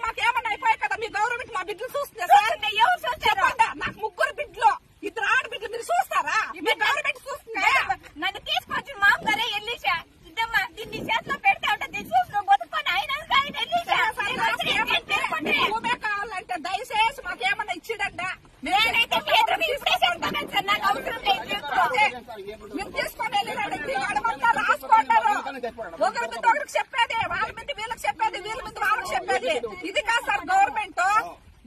మాకేమన్నా అయిపోయాయి కదా మీ గవర్నమెంట్ మా బిడ్డలు చూస్తుంది సార్. ఎవరు చూస్తారు? నాకు 3 బిడ్డలు, 2 ఆడబిడ్డలు. మీరు చూస్తారా? మీ గవర్నమెంట్ చూస్తుంది. నన్ను తీసుకొచ్చి మామగారే వెళ్ళేసా ఇద్దమ్మా దీన్ని చేతిలో పెడతా ఉంటే చూసిన బతుకొని ఆయన భూమే కావాలంటే దయచేసి మాకేమన్నా ఇచ్చిడంట. నేనైతే సార్ నాకు అవసరం లేదు. మీరు తీసుకొని వెళ్ళినండి వాళ్ళంతా రాసుకుంటారు. ఒకరి మీద ఒకరికి చెప్పేది, వాళ్ళ మీద వీళ్ళకి చెప్పేది, వీళ్ళ మీద వాళ్ళకి చెప్పేది. ఇది కాదు సార్ గవర్నమెంట్.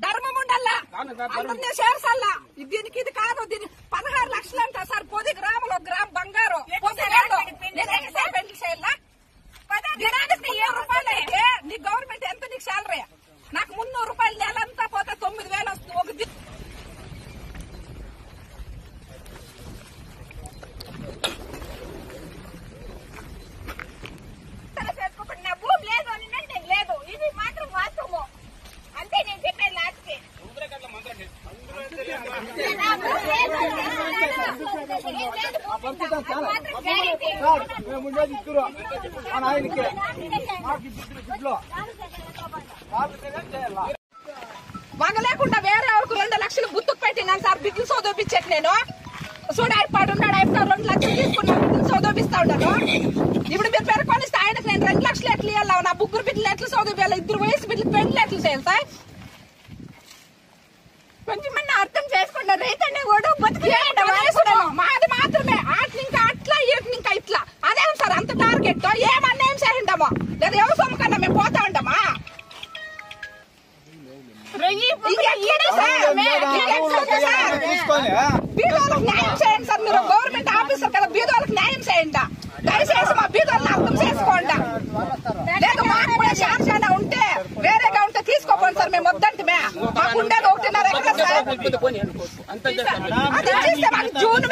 ధర్మం ఉండాలా, అందరినీ చేర్చాలా. దీనికి ఇది కాదు. దీని 16 లక్షలు అంట సార్. 10 గ్రాములు 1 గ్రామ్ బంగారు. పెళ్లి చేయాలా? దినానికి 7 రూపాయలు అయితే నీ గవర్నమెంట్ ఎంత నీకు శాలరీ? నాకు 300 రూపాయలు నెలంతా పోతే 9,000 వస్తుంది. ఒక చేసుకోకుండా నా భూమి లేదు అని లేదు. ఇది మాత్రం వాస్తవము. అంతే నేను చెప్పేది లాస్ట్కి. వంగ లేకుండా వేరే ఎవరికి 2 లక్షలు గుర్తుకు పెట్టినాను సార్. బిడ్డలు చదివించేది నేను. చూడు అయిపోయాడు ఉన్నాడు, అయిపోయి 2 లక్షలు తీసుకున్నాను. బిడ్డలు చదివిస్తా ఉన్నాను. ఇప్పుడు మీరు పెరుకొనిస్తే ఆయనకు నేను 2 లక్షలు ఎట్లు ఇవ్వాలి? నా 3 బిడ్డలు ఎట్లు చదివియాలి? 2 వయసు బిడ్డలు పెళ్లి ఎట్లు చేయాలి సార్? కొంచెం అర్థం చేసుకుంటా. రైతన్నే కూడా మాది మాత్రమే. ఇంకా అట్లా ఇంకా ఇట్లా అదేం సార్ అంత టార్గెట్? ఏమన్నా ఏం చేయండమో లేదా ఎవరు సొమ్మకన్నా మేము పోతా ఉంటామా? బీదోళ్ళకి న్యాయం చేయండి సార్. మీరు గవర్నమెంట్ ఆఫీసర్ కదా, బీదోళ్ళకి న్యాయం చేయండి. దయచేసి మా బీదోళ్ళని అర్థం చేసుకోండి. లేదు మాకు కూడా శాంతి ఉంటే వేరేగా ఉంటే తీసుకోపోండి సార్. మేము వద్దంటే మాకు ఉండేది 1.5 ఎకరా సార్. అది ఇచ్చేస్తే మాకు జూన్